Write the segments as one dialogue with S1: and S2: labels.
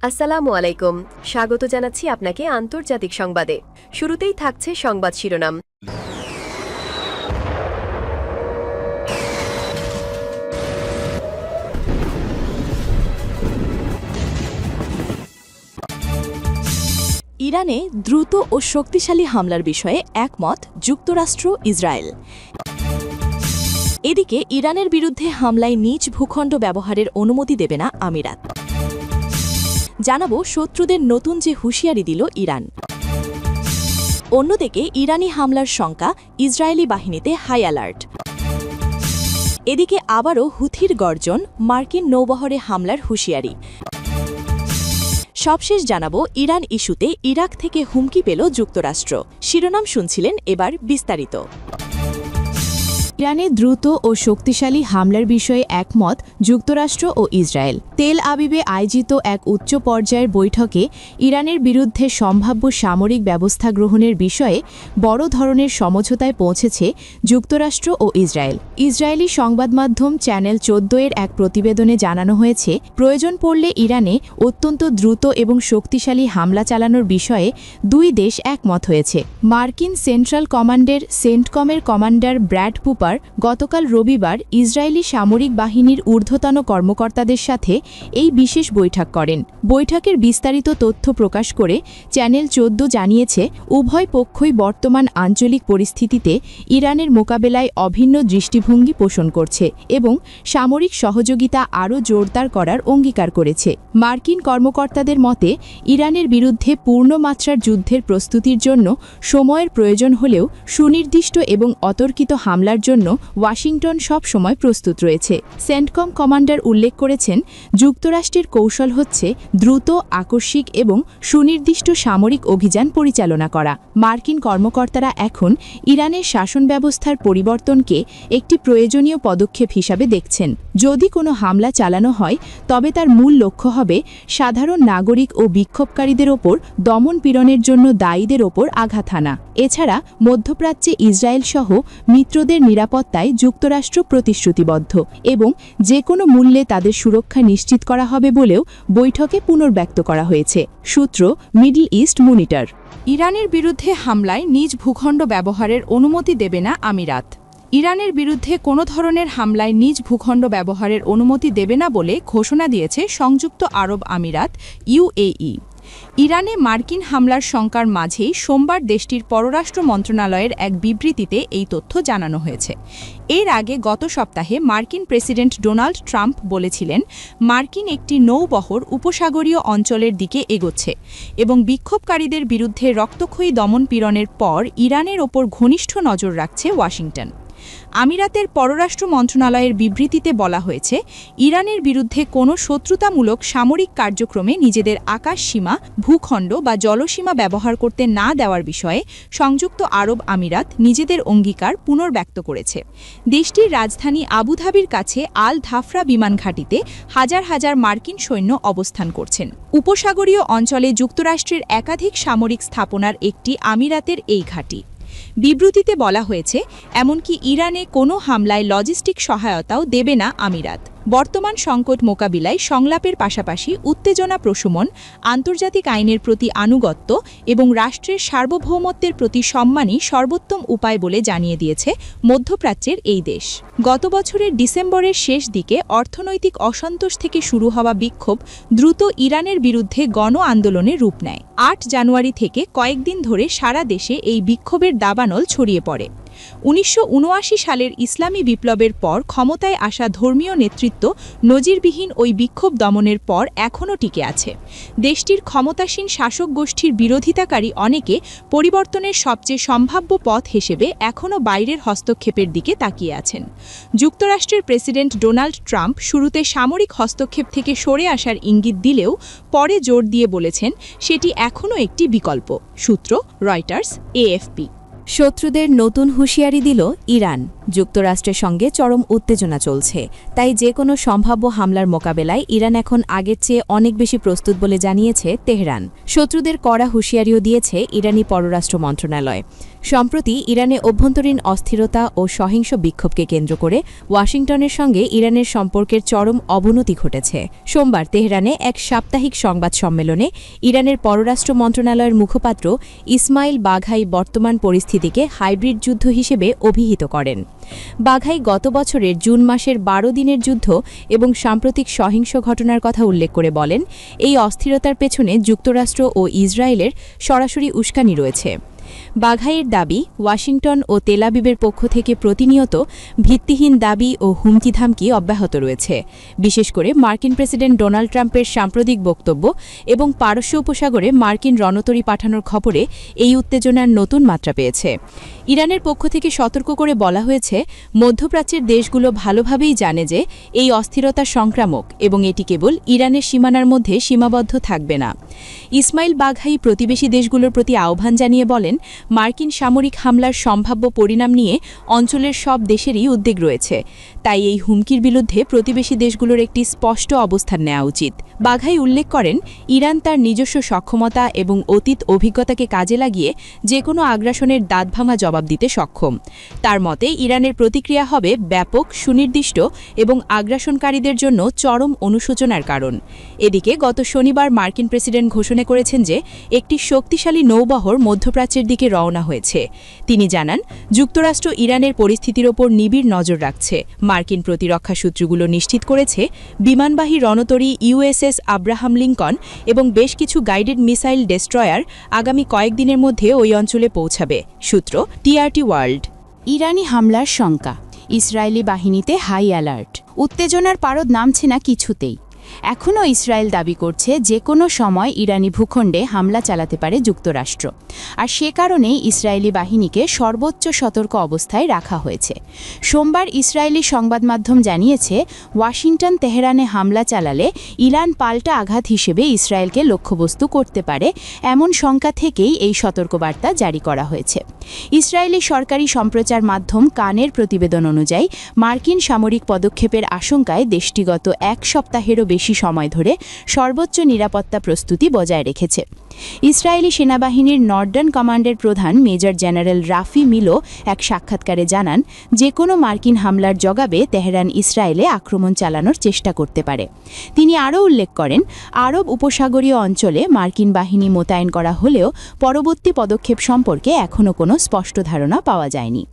S1: আসসালামু আলাইকুম। স্বাগত জানাচ্ছি আপনাকে আন্তর্জাতিক সংবাদে। শুরুতেই থাকছে সংবাদ শিরোনাম।
S2: ইরানে দ্রুত ও শক্তিশালী হামলার বিষয়ে একমত যুক্তরাষ্ট্র, ইসরায়েল। এদিকে ইরানের বিরুদ্ধে হামলায় নিজ ভূখণ্ড ব্যবহারের অনুমতি দেবে না আমিরাত। জানাবো শত্রুদের নতুন যে হুঁশিয়ারি দিল ইরান। অন্যদিকে ইরানি হামলার শঙ্কা, ইসরায়েলি বাহিনীতে হাই অ্যালার্ট। এদিকে আবারও হুথির গর্জন, মার্কিন নৌবহরে হামলার হুঁশিয়ারি। সবশেষ জানাবো ইরান ইস্যুতে ইরাক থেকে হুমকি পেল যুক্তরাষ্ট্র। শিরোনাম শুনছিলেন, এবার বিস্তারিত।
S3: ইরানে দ্রুত ও শক্তিশালী হামলার বিষয়ে একমত যুক্তরাষ্ট্র ও ইসরায়েল। তেল আবিবে আয়োজিত এক উচ্চ পর্যায়ের বৈঠকে ইরানের বিরুদ্ধে সম্ভাব্য সামরিক ব্যবস্থা গ্রহণের বিষয়ে বড় ধরনের সমঝোতায় পৌঁছেছে যুক্তরাষ্ট্র ও ইসরায়েল। ইসরায়েলি সংবাদমাধ্যম চ্যানেল 14-এর এক প্রতিবেদনে জানানো হয়েছে, প্রয়োজন পড়লে ইরানে অত্যন্ত দ্রুত এবং শক্তিশালী হামলা চালানোর বিষয়ে দুই দেশ একমত হয়েছে। মার্কিন সেন্ট্রাল কমান্ডের সেন্টকমের কমান্ডার ব্র্যাড কুপার গতকাল রবিবার ইসরায়েলি সামরিক বাহিনীর ঊর্ধ্বতন কর্মকর্তাদের সাথে এই বিশেষ বৈঠক করেন। বৈঠকের বিস্তারিত তথ্য প্রকাশ করে চ্যানেল 14 জানিয়েছে, উভয় পক্ষই বর্তমান আঞ্চলিক পরিস্থিতিতে ইরানের মোকাবেলায় অভিন্ন দৃষ্টিভঙ্গি পোষণ করছে এবং সামরিক সহযোগিতা আরও জোরদার করার অঙ্গীকার করেছে। মার্কিন কর্মকর্তাদের মতে, ইরানের বিরুদ্ধে পূর্ণমাত্রার যুদ্ধের প্রস্তুতির জন্য সময়ের প্রয়োজন হলেও সুনির্দিষ্ট এবং অতর্কিত হামলার জন্য ওয়াশিংটন সব সময় প্রস্তুত রয়েছে। সেন্টকম কমান্ডার উল্লেখ করেছেন, যুক্তরাষ্ট্রের কৌশল হচ্ছে দ্রুত, আকস্মিক এবং সুনির্দিষ্ট সামরিক অভিযান পরিচালনা করা। মার্কিন কর্মকর্তারা এখন ইরানের শাসন ব্যবস্থার পরিবর্তনকে একটি প্রয়োজনীয় পদক্ষেপ হিসাবে দেখছেন। যদি কোনো হামলা চালানো হয়, তবে তার মূল লক্ষ্য হবে সাধারণ নাগরিক ও বিক্ষোভকারীদের ওপর দমন-পীড়নের জন্য দায়ীদের ওপর আঘাত হানা। এছাড়া মধ্যপ্রাচ্যে ইসরায়েল সহ মিত্রদের নিরাপত্তায় যুক্তরাষ্ট্র প্রতিশ্রুতিবদ্ধ এবং যে কোনো মূল্যে তাদের সুরক্ষা নিশ্চিত করা হবে বলেও বৈঠকে পুনর্ব্যক্ত করা হয়েছে। সূত্র মিডল ইস্ট মনিটর।
S4: ইরানের বিরুদ্ধে হামলায় নিজ ভূখণ্ড ব্যবহারের অনুমতি দেবে না আমিরাত। ইরানের বিরুদ্ধে কোনো ধরনের হামলায় নিজ ভূখণ্ড ব্যবহারের অনুমতি দেবে না বলে ঘোষণা দিয়েছে সংযুক্ত আরব আমিরাত, ইউএই। ইরানে মার্কিন হামলার শঙ্কার মাঝেই সোমবার দেশটির পররাষ্ট্র মন্ত্রণালয়ের এক বিবৃতিতে এই তথ্য জানানো হয়েছে। এর আগে গত সপ্তাহে মার্কিন প্রেসিডেন্ট ডোনাল্ড ট্রাম্প বলেছিলেন, মার্কিন একটি নৌবহর উপসাগরীয় অঞ্চলের দিকে এগোচ্ছে এবং বিক্ষোভকারীদের বিরুদ্ধে রক্তক্ষয়ী দমন-পীড়নের পর ইরানের ওপর ঘনিষ্ঠ নজর রাখছে ওয়াশিংটন। আমিরাতের পররাষ্ট্র মন্ত্রণালয়ের বিবৃতিতে বলা হয়েছে, ইরানের বিরুদ্ধে কোনো শত্রুতামূলক সামরিক কার্যক্রমে নিজেদের আকাশ সীমা, ভূখণ্ড বা জলসীমা ব্যবহার করতে না দেওয়ার বিষয়ে সংযুক্ত আরব আমিরাত নিজেদের অঙ্গীকার পুনর্ব্যক্ত করেছে। দেশটির রাজধানী আবুধাবির কাছে আল ধাফরা বিমান ঘাঁটিতে হাজার হাজার মার্কিন সৈন্য অবস্থান করছেন। উপসাগরীয় অঞ্চলে যুক্তরাষ্ট্রের একাধিক সামরিক স্থাপনার একটি আমিরাতের এই ঘাঁটি। বিবৃতিতে বলা হয়েছে, এমনকি ইরানে কোনো হামলায় লজিস্টিক সহায়তাও দেবে না আমিরাত। বর্তমান সংকট মোকাবিলায় সংলাপের পাশাপাশি উত্তেজনা প্রশমন, আন্তর্জাতিক আইনের প্রতি আনুগত্য এবং রাষ্ট্রের সার্বভৌমত্বের প্রতি সম্মানই সর্বোত্তম উপায় বলে জানিয়ে দিয়েছে মধ্যপ্রাচ্যের এই দেশ। গত বছরের ডিসেম্বরের শেষ দিকে অর্থনৈতিক অসন্তোষ থেকে শুরু হওয়া বিক্ষোভ দ্রুত ইরানের বিরুদ্ধে গণ আন্দোলনে রূপ নেয়। 8 জানুয়ারি থেকে কয়েকদিন ধরে সারা দেশে এই বিক্ষোভের দাবানল ছড়িয়ে পড়ে। 1979 সালের ইসলামী বিপ্লবের পর ক্ষমতায় আসা ধর্মীয় নেতৃত্ব নজিরবিহীন ওই বিক্ষোভ দমনের পর এখনও টিকে আছে। দেশটির ক্ষমতাসীন শাসক গোষ্ঠীর বিরোধিতাকারী অনেকে পরিবর্তনের সবচেয়ে সম্ভাব্য পথ হিসেবে এখনও বাইরের হস্তক্ষেপের দিকে তাকিয়ে আছেন। যুক্তরাষ্ট্রের প্রেসিডেন্ট ডোনাল্ড ট্রাম্প শুরুতে সামরিক হস্তক্ষেপ থেকে সরে আসার ইঙ্গিত দিলেও পরে জোর দিয়ে বলেছেন, সেটি এখনও একটি বিকল্প। সূত্র রয়টার্স, এএফপি।
S2: শত্রুদের নতুন হুঁশিয়ারি দিল ইরান। যুক্তরাষ্ট্রের সঙ্গে চরম উত্তেজনা চলছে, তাই যে কোনো সম্ভাব্য হামলার মোকাবেলায় ইরান এখন আগের চেয়ে অনেক বেশি প্রস্তুত বলে জানিয়েছে তেহরান। শত্রুদের কড়া হুঁশিয়ারিও দিয়েছে ইরানি পররাষ্ট্র মন্ত্রণালয়। সম্প্রতি ইরানে অভ্যন্তরীণ অস্থিরতা ও সহিংস বিক্ষোভকে কেন্দ্র করে ওয়াশিংটনের সঙ্গে ইরানের সম্পর্কের চরম অবনতি ঘটেছে। সোমবার তেহরানে এক সাপ্তাহিক সংবাদ সম্মেলনে ইরানের পররাষ্ট্র মন্ত্রণালয়ের মুখপাত্র ইসমাইল বাঘাই বর্তমান পরিস্থিতিকে হাইব্রিড যুদ্ধ হিসেবে অভিহিত করেন। বাঘাই গত বছরের জুন মাসের ১২ দিনের যুদ্ধ এবং সাম্প্রতিক সহিংস ঘটনার কথা উল্লেখ করে বলেন, এই অস্থিরতার পেছনে যুক্তরাষ্ট্র ও ইসরায়েলের সরাসরি উস্কানি রয়েছে। বাঘাইয়ের দাবি, ওয়াশিংটন ও তেলাবিবের পক্ষ থেকে প্রতিনিয়ত ভিত্তিহীন দাবি ও হুমকি-ধামকি অব্যাহত রয়েছে, বিশেষ করে মার্কিন প্রেসিডেন্ট ডোনাল্ড ট্রাম্পের সাম্প্রতিক বক্তব্য এবং পারস্য উপসাগরে মার্কিন রণতরী পাঠানোর খবরে এই উত্তেজনার নতুন মাত্রা পেয়েছে। ইরানের পক্ষ থেকে সতর্ক করে বলা হয়েছে, মধ্যপ্রাচ্যের দেশগুলো ভালোভাবেই জানে যে এই অস্থিরতা সংক্রামক এবং এটি কেবল ইরানের সীমানার মধ্যে সীমাবদ্ধ থাকবে না। ইসমাইল বাঘাই প্রতিবেশী দেশগুলোর প্রতি আহ্বান জানিয়ে বলেন, মার্কিন সামরিক হামলার সম্ভাব্য পরিণাম নিয়ে অঞ্চলের সব দেশেরই উদ্বেগ রয়েছে, তাই এই হুমকির বিরুদ্ধে প্রতিবেশী দেশগুলোর একটি স্পষ্ট অবস্থান নেওয়া উচিত। বাঘাই উল্লেখ করেন, ইরান তার নিজস্ব সক্ষমতা এবং অতীত অভিজ্ঞতাকে কাজে লাগিয়ে যে কোনো আগ্রাসনের দাঁতভাঙা জবাব দিতে সক্ষম। তার মতে ইরানের প্রতিক্রিয়া হবে ব্যাপক, সুনির্দিষ্ট এবং আগ্রাসনকারীদের জন্য চরম অনুশোচনার কারণ। এদিকে গত শনিবার মার্কিন প্রেসিডেন্ট ঘোষণা করেছেন যে একটি শক্তিশালী নৌবহর মধ্যপ্রাচ্যের দিকে রওনা হয়েছে। তিনি জানান, যুক্তরাষ্ট্র ইরানের পরিস্থিতির ওপর নিবিড় নজর রাখছে। মার্কিন প্রতিরক্ষা সূত্রগুলো নিশ্চিত করেছে, বিমানবাহী রণতরী ইউএসএস আব্রাহাম লিঙ্কন এবং বেশ কিছু গাইডেড মিসাইল ডেস্ট্রয়ার আগামী কয়েকদিনের মধ্যে ওই অঞ্চলে পৌঁছাবে। সূত্র টিআরটি ওয়ার্ল্ড।
S3: ইরানি হামলার শঙ্কা, ইসরায়েলি বাহিনীতে হাই অ্যালার্ট। উত্তেজনার পারদ নামছে না কিছুতেই। এখনও ইসরায়েল দাবি করছে যে কোনো সময় ইরানি ভূখণ্ডে হামলা চালাতে পারে যুক্তরাষ্ট্র, আর সে কারণেই ইসরায়েলি বাহিনীকে সর্বোচ্চ সতর্ক অবস্থায় রাখা হয়েছে। সোমবার ইসরায়েলি সংবাদ মাধ্যম জানিয়েছে, ওয়াশিংটন তেহরানে হামলা চালালে ইরান পাল্টা আঘাত হিসেবে ইসরায়েলকে লক্ষ্যবস্তু করতে পারে, এমন শঙ্কা থেকেই এই সতর্কবার্তা জারি করা হয়েছে। ইসরায়েলি সরকারি সম্প্রচার মাধ্যম কানের প্রতিবেদন অনুযায়ী মার্কিন সামরিক পদক্ষেপের আশঙ্কায় দেশটি গত এক সপ্তাহেরও বেশি সময় ধরে সর্বোচ্চ নিরাপত্তা প্রস্তুতি বজায় রেখেছে। ইসরায়েলি সেনাবাহিনীর নর্দার্ন কমান্ডের প্রধান মেজর জেনারেল রাফি মিলো এক সাক্ষাৎকারে জানান, যে কোনো মার্কিন হামলার জবাবে তেহরান ইসরায়েলে আক্রমণ চালানোর চেষ্টা করতে পারে। তিনি আরও উল্লেখ করেন, আরব উপসাগরীয় অঞ্চলে মার্কিন বাহিনী মোতায়েন করা হলেও পরবর্তী পদক্ষেপ সম্পর্কে এখনও কোনো স্পষ্ট ধারণা পাওয়া যায়নি।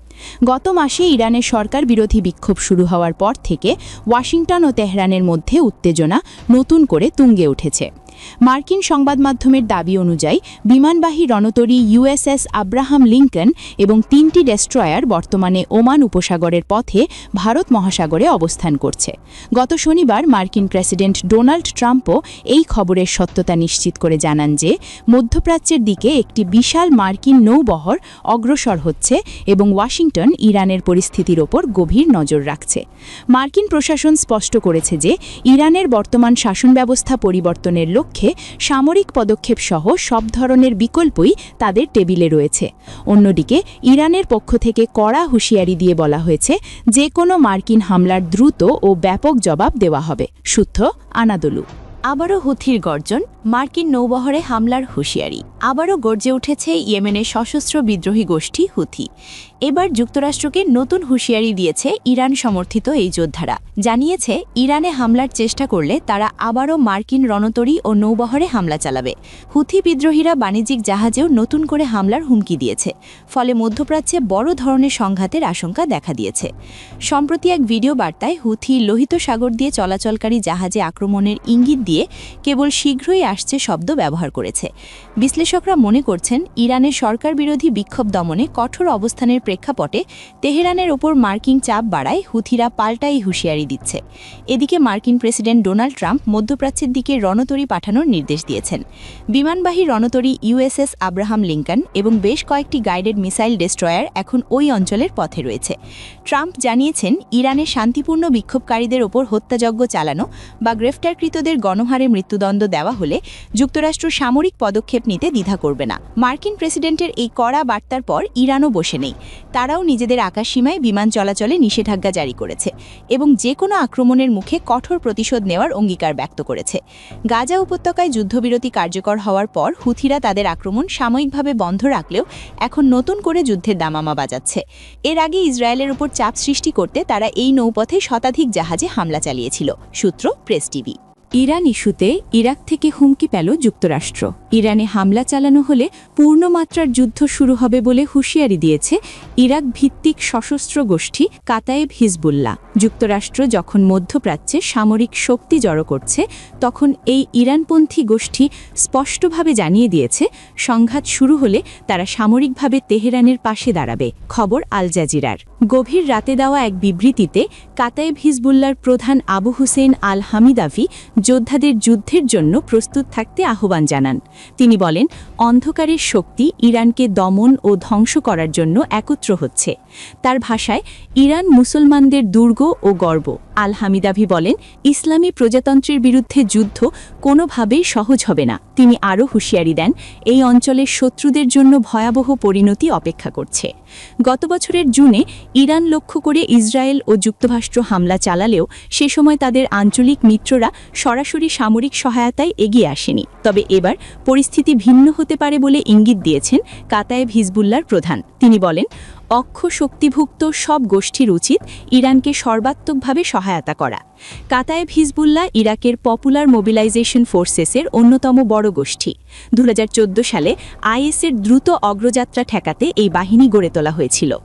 S3: গত মাসে ইরানের সরকার বিরোধী বিক্ষোভ শুরু হওয়ার পর থেকে ওয়াশিংটন ও তেহরানের মধ্যে উত্তেজনা নতুন করে তুঙ্গে উঠেছে। মার্কিন সংবাদ মাধ্যমের দাবি অনুযায়ী বিমানবাহী রণতরী ইউএসএস আব্রাহাম লিঙ্কন এবং 3টি ডেস্ট্রয়ার বর্তমানে ওমান উপসাগরের পথে ভারত মহাসাগরে অবস্থান করছে। গত শনিবার মার্কিন প্রেসিডেন্ট ডোনাল্ড ট্রাম্পও এই খবরের সত্যতা নিশ্চিত করে জানান যে মধ্যপ্রাচ্যের দিকে একটি বিশাল মার্কিন নৌবহর অগ্রসর হচ্ছে এবং ওয়াশিংটন ইরানের পরিস্থিতির ওপর গভীর নজর রাখছে। মার্কিন প্রশাসন স্পষ্ট করেছে যে ইরানের বর্তমান শাসন ব্যবস্থা পরিবর্তনের লক্ষ্যে সামরিক পদক্ষেপ সহ সব ধরনের বিকল্পই তাদের টেবিলে রয়েছে। অন্যদিকে ইরানের পক্ষ থেকে কড়া হুঁশিয়ারি দিয়ে বলা হয়েছে, যে কোনো মার্কিন হামলার দ্রুত ও ব্যাপক জবাব দেওয়া হবে। সূত্র আনাদোলু।
S2: আবারও হুথির গর্জন, মার্কিন নৌবহরে হামলার হুঁশিয়ারি। আবারও গর্জে উঠেছে ইয়েমেনের সশস্ত্র বিদ্রোহী গোষ্ঠী হুথি। এবার যুক্তরাষ্ট্রকে নতুন হুঁশিয়ারি দিয়েছে ইরান সমর্থিত এই যোদ্ধারা। জানিয়েছে, ইরানে হামলার চেষ্টা করলে তারা আবারও মার্কিন রণতরী ও নৌবহরে হামলা চালাবে। হুথি বিদ্রোহীরা বাণিজ্যিক জাহাজেও নতুন করে হামলার হুমকি দিয়েছে, ফলে মধ্যপ্রাচ্যে বড় ধরনের সংঘাতের আশঙ্কা দেখা দিয়েছে। সম্প্রতি এক ভিডিও বার্তায় হুথি লোহিত সাগর দিয়ে চলাচলকারী জাহাজে আক্রমণের ইঙ্গিত দিয়ে কেবল শীঘ্রই আসছে শব্দ ব্যবহার করেছে। বিশ্লেষকরা মনে করছেন, ইরানের সরকার বিরোধী বিক্ষোভ দমনে কঠোর অবস্থানের প্রেক্ষাপটে তেহরানের ওপর মার্কিন চাপ বাড়ায় হুথিরা পাল্টাই হুঁশিয়ারি দিচ্ছে। এদিকে মার্কিন প্রেসিডেন্ট ডোনাল্ড ট্রাম্প মধ্যপ্রাচ্যের দিকে রণতরী পাঠানোর নির্দেশ দিয়েছেন। বিমানবাহী রণতরী ইউএসএস আব্রাহাম লিঙ্কন এবং বেশ কয়েকটি গাইডেড মিসাইল ডেস্ট্রয়ার এখন ওই অঞ্চলের পথে রয়েছে। ট্রাম্প জানিয়েছেন, ইরানের শান্তিপূর্ণ বিক্ষোভকারীদের ওপর হত্যাযজ্ঞ চালানো বা গ্রেফতারকৃতদের গণহারে মৃত্যুদণ্ড দেওয়া হলে যুক্তরাষ্ট্র সামরিক পদক্ষেপ নিতে দ্বিধা করবে না। মার্কিন প্রেসিডেন্টের এই কড়া বার্তার পর ইরানও বসে নেই।
S4: তারাও নিজেদের আকাশসীমায় বিমান চলাচলে নিষেধাজ্ঞা জারি করেছে এবং যে কোনো আক্রমণের মুখে কঠোর প্রতিশোধ নেওয়ার অঙ্গীকার ব্যক্ত করেছে। গাজা উপত্যকায় যুদ্ধবিরতি কার্যকর হওয়ার পর হুথিরা তাদের আক্রমণ সাময়িকভাবে বন্ধ রাখলেও এখন নতুন করে যুদ্ধের দামামা বাজাচ্ছে। এর আগে ইসরায়েলের উপর চাপ সৃষ্টি করতে তারা এই নৌপথে শতাধিক জাহাজে হামলা চালিয়েছিল। সূত্র প্রেস টিভি।
S2: ইরান ইস্যুতে ইরাক থেকে হুমকি পেল যুক্তরাষ্ট্র। ইরানে হামলা চালানো হলে পূর্ণমাত্রার যুদ্ধ শুরু হবে বলে হুঁশিয়ারি দিয়েছে ইরাক ভিত্তিক সশস্ত্র গোষ্ঠী কাতায়েব হিজবুল্লাহ। যুক্তরাষ্ট্র যখন মধ্যপ্রাচ্যে সামরিক শক্তি জড়ো করছে, তখন এই ইরানপন্থী গোষ্ঠী স্পষ্টভাবে জানিয়ে দিয়েছে সংঘাত শুরু হলে তারা সামরিকভাবে তেহরানের পাশে দাঁড়াবে। খবর আল জাজিরার। গভীর রাতে দেওয়া এক বিবৃতিতে কাতায়েব হিজবুল্লাহর প্রধান আবু হুসেইন আল হামিদাভি যোদ্ধাদের যুদ্ধের জন্য প্রস্তুত থাকতে আহ্বান জানান। তিনি বলেন, অন্ধকারের শক্তি ইরানকে দমন ও ধ্বংস করার জন্য একত্র হচ্ছে। তার ভাষায়, ইরান মুসলমানদের দুর্গ ও গর্ব। আল হামিদাভি বলেন, ইসলামী প্রজাতন্ত্রের বিরুদ্ধে যুদ্ধ কোনোভাবেই সহজ হবে না। তিনি আরও হুঁশিয়ারি দেন, এই অঞ্চলের শত্রুদের জন্য ভয়াবহ পরিণতি অপেক্ষা করছে। গত বছরের জুনে ইরান লক্ষ্য করে ইসরায়েল ও যুক্তরাষ্ট্র হামলা চালালেও সে সময় তাদের আঞ্চলিক মিত্ররা সরাসরি সামরিক সহায়তায় এগিয়ে আসেনি। তবে এবার পরিস্থিতি ভিন্ন হতে পারে বলে ইঙ্গিত দিয়েছেন কাতায়েব হিজবুল্লাহর প্রধান। তিনি বলেন, অক্ষ শক্তিভুক্ত সব গোষ্ঠীর উচিত ইরানকে সর্বাত্মকভাবে সহায়তা করা। কাতায়েব হিজবুল্লাহ ইরাকের পপুলার মোবিলাইজেশন ফোর্সেসের অন্যতম বড় গোষ্ঠী। 2014 সালে আইএসের দ্রুত অগ্রযাত্রা ঠেকাতে এই বাহিনী গড়ে তোলা হয়েছিল।